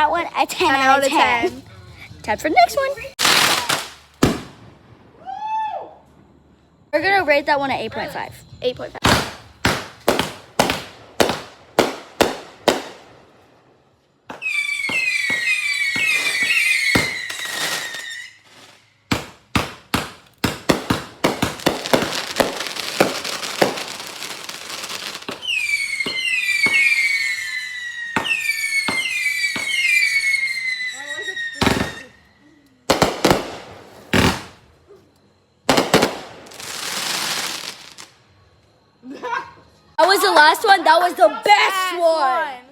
that one a 10 out of 10. Time for the next one. We're going to rate that one at 8.5. 8.5. That was the last one. That was the best one.